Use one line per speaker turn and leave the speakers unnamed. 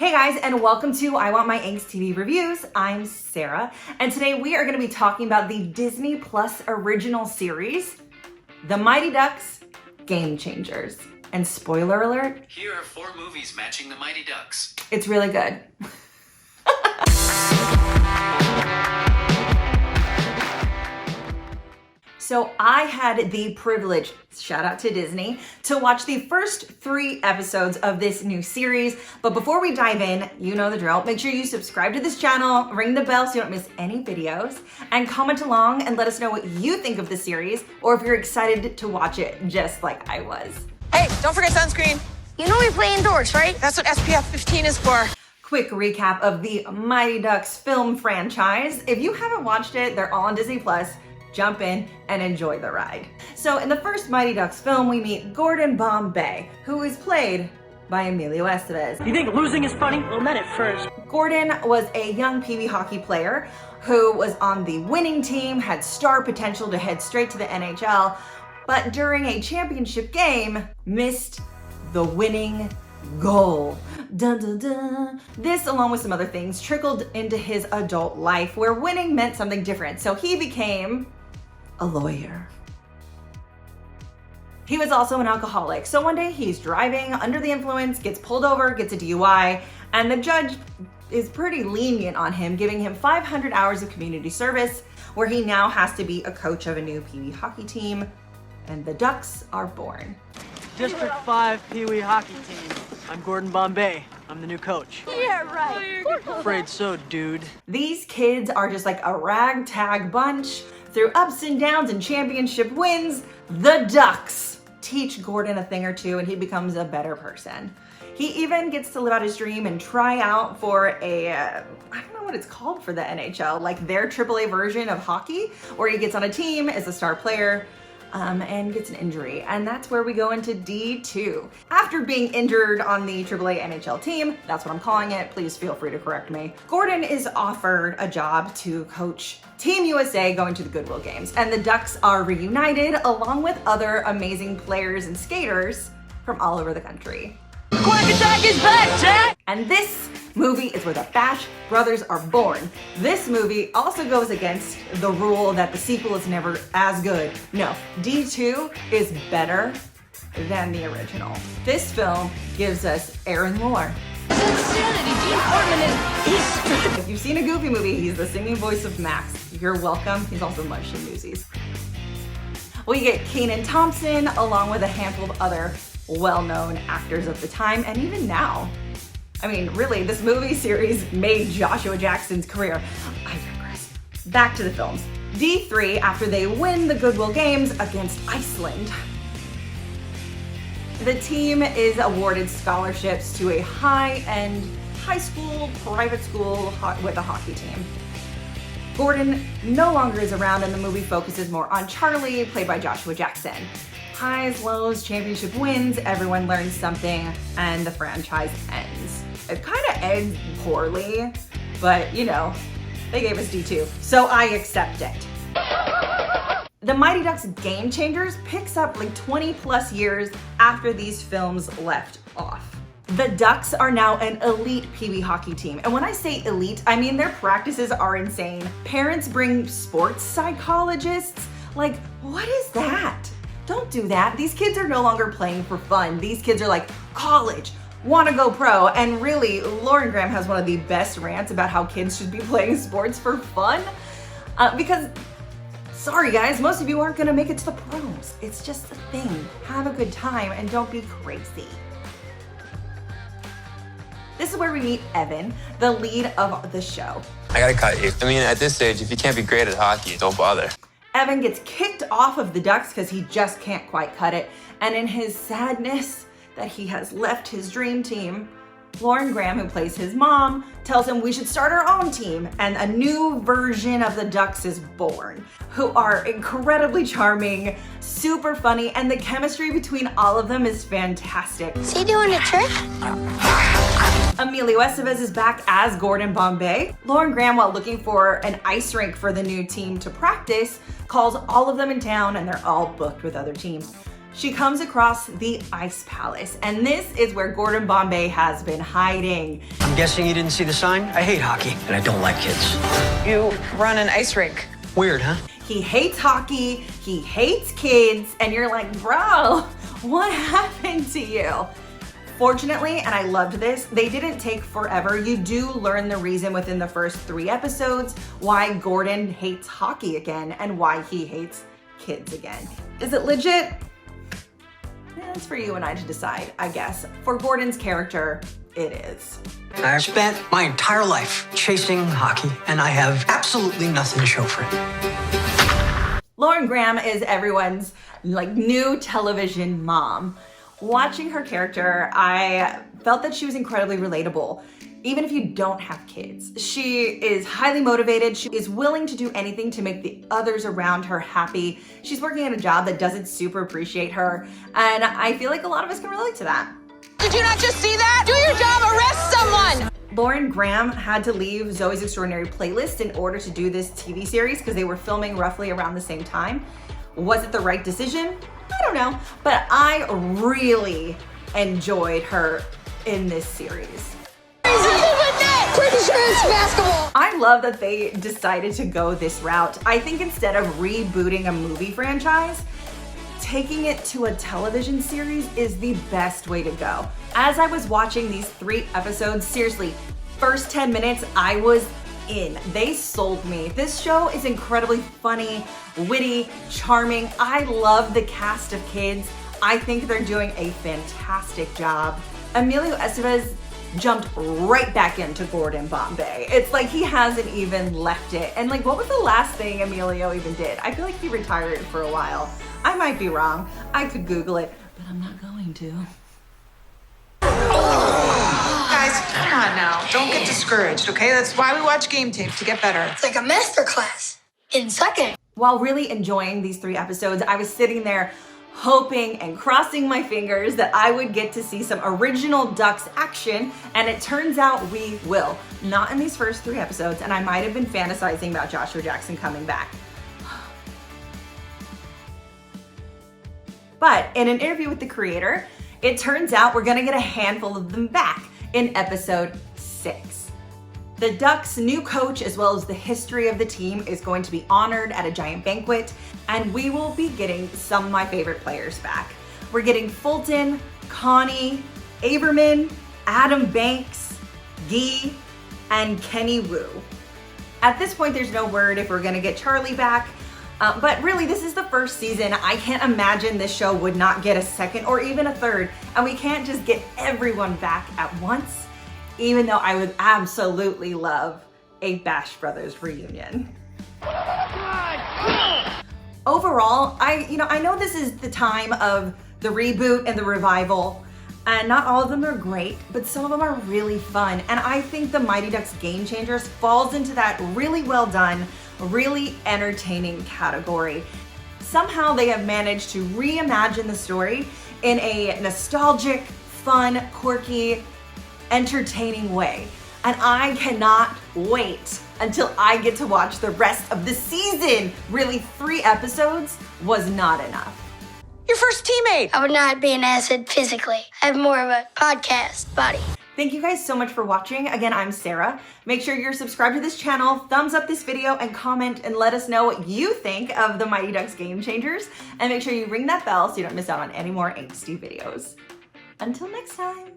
Hey guys, and welcome to I Want My Angst TV Reviews. I'm Sarah, and today we are going to be talking about the Disney Plus original series, The Mighty Ducks Game Changers. And spoiler alert,
here are 4 movies matching the Mighty Ducks.
It's really good. So I had the privilege, shout out to Disney, to watch the first 3 episodes of this new series. But before we dive in, you know the drill. Make sure you subscribe to this channel, ring the bell so you don't miss any videos, and comment along and let us know what you think of the series, or if you're excited to watch it just like I was.
Hey, don't forget sunscreen.
You know we play indoors, right?
That's what SPF 15 is for.
Quick recap of the Mighty Ducks film franchise. If you haven't watched it, they're all on Disney Plus. Jump in and enjoy the ride. So in the first Mighty Ducks film, we meet Gordon Bombay, who is played by Emilio Estevez.
You think losing is funny? Well, not at first.
Gordon was a young Pee Wee hockey player who was on the winning team, had star potential to head straight to the NHL, but during a championship game, missed the winning goal. Dun, dun, dun. This, along with some other things, trickled into his adult life where winning meant something different. So he became a lawyer. He was also an alcoholic. So one day he's driving under the influence, gets pulled over, gets a DUI, and the judge is pretty lenient on him, giving him 500 hours of community service, where he now has to be a coach of a new Pee Wee hockey team, and the Ducks are born.
District 5 Pee Wee hockey team. I'm Gordon Bombay. I'm the new coach.
Yeah, right.
Afraid so, dude.
These kids are just like a ragtag bunch. Through ups and downs and championship wins, the Ducks teach Gordon a thing or two and he becomes a better person. He even gets to live out his dream and try out for a, I don't know what it's called for the NHL, like their AAA version of hockey, where he gets on a team as a star player and gets an injury. And that's where we go into D2. After being injured on the AAA NHL team, that's what I'm calling it, please feel free to correct me, Gordon is offered a job to coach Team USA going to the Goodwill Games. And the Ducks are reunited along with other amazing players and skaters from all over the country.
Quack Attack is back, Jack!
And this movie is where the Bash Brothers are born. This movie also goes against the rule that the sequel is never as good. No, D2 is better than the original. This film gives us Aaron Moore. If you've seen a Goofy movie, he's the singing voice of Max. You're welcome. He's also Munch in Newsies. We get Kenan Thompson along with a handful of other well-known actors of the time and even now. I mean, really, this movie series made Joshua Jackson's career. I digress. Back to the films. D3, after they win the Goodwill Games against Iceland, the team is awarded scholarships to a high-end high school, private school with a hockey team. Gordon no longer is around and the movie focuses more on Charlie, played by Joshua Jackson. Highs, lows, championship wins, everyone learns something, and the franchise ends. It kind of ends poorly, but you know, they gave us D2, so I accept it. The Mighty Ducks Game Changers picks up like 20 plus years after these films left off. The Ducks are now an elite Pee Wee hockey team. And when I say elite, I mean their practices are insane. Parents bring sports psychologists. Like, what is that? Don't do that. These kids are no longer playing for fun. These kids are like, college, want to go pro. And really, Lauren Graham has one of the best rants about how kids should be playing sports for fun. Because, sorry guys, most of you aren't gonna make it to the pros. It's just a thing. Have a good time and don't be crazy. This is where we meet Evan, the lead of the show.
I gotta cut you. I mean, at this stage, if you can't be great at hockey, don't bother.
Evan gets kicked off of the Ducks because he just can't quite cut it. And in his sadness that he has left his dream team, Lauren Graham, who plays his mom, tells him we should start our own team. And a new version of the Ducks is born, who are incredibly charming, super funny, and the chemistry between all of them is fantastic.
Is he doing a trick?
Emilio Estevez is back as Gordon Bombay. Lauren Graham, while looking for an ice rink for the new team to practice, calls all of them in town and they're all booked with other teams. she comes across the Ice Palace, and this is where Gordon Bombay has been hiding.
I'm guessing you didn't see the sign? I hate hockey, and I don't like kids.
You run an ice rink.
Weird, huh?
He hates hockey, he hates kids, and you're like, bro, what happened to you? Fortunately, and I loved this, they didn't take forever. You do learn the reason within the first 3 episodes why Gordon hates hockey again and why he hates kids again. Is it legit? It's for you and I to decide, I guess. For Gordon's character, it is.
I've spent my entire life chasing hockey, and I have absolutely nothing to show for it.
Lauren Graham is everyone's new television mom. Watching her character, I felt that she was incredibly relatable. Even if you don't have kids, she is highly motivated. She is willing to do anything to make the others around her happy. She's working at a job that doesn't super appreciate her. And I feel like a lot of us can relate to that.
Did you not just see that? Do your job, arrest someone!
Lauren Graham had to leave Zoe's Extraordinary Playlist in order to do this TV series because they were filming roughly around the same time. Was it the right decision? I don't know, but I really enjoyed her in this series.
Pretty sure it's basketball.
I love that they decided to go this route. I think instead of rebooting a movie franchise, taking it to a television series is the best way to go. As I was watching these 3 episodes, seriously, first 10 minutes, I was in. They sold me. This show is incredibly funny, witty, charming. I love the cast of kids. I think they're doing a fantastic job. Emilio Estevez jumped right back into Gordon Bombay. It's like he hasn't even left it. And what was the last thing Emilio even did? I feel like he retired for a while. I might be wrong. I could Google it, but I'm not going to.
Guys, come on now. Don't get discouraged, okay? That's why we watch game tape, to get better.
It's like a master class in second.
While really enjoying these 3 episodes, I was sitting there hoping and crossing my fingers that I would get to see some original Ducks action, and it turns out we will. Not in these first 3 episodes, and I might have been fantasizing about Joshua Jackson coming back. But in an interview with the creator, it turns out we're gonna get a handful of them back in episode 6. The Ducks' new coach, as well as the history of the team, is going to be honored at a giant banquet, and we will be getting some of my favorite players back. We're getting Fulton, Connie, Averman, Adam Banks, Guy, and Kenny Wu. At this point, there's no word if we're gonna get Charlie back, but really, this is the first season. I can't imagine this show would not get a second or even a third, and we can't just get everyone back at once, even though I would absolutely love a Bash Brothers reunion. Overall, I know this is the time of the reboot and the revival, and not all of them are great, but some of them are really fun. And I think the Mighty Ducks Game Changers falls into that really well done, really entertaining category. Somehow they have managed to reimagine the story in a nostalgic, fun, quirky, entertaining way. And I cannot wait until I get to watch the rest of the season. Really, 3 episodes was not enough.
Your first teammate.
I would not be an acid physically. I have more of a podcast body.
Thank you guys so much for watching. Again, I'm Sarah. Make sure you're subscribed to this channel, thumbs up this video, and comment and let us know what you think of the Mighty Ducks Game Changers. And make sure you ring that bell so you don't miss out on any more angsty videos. Until next time.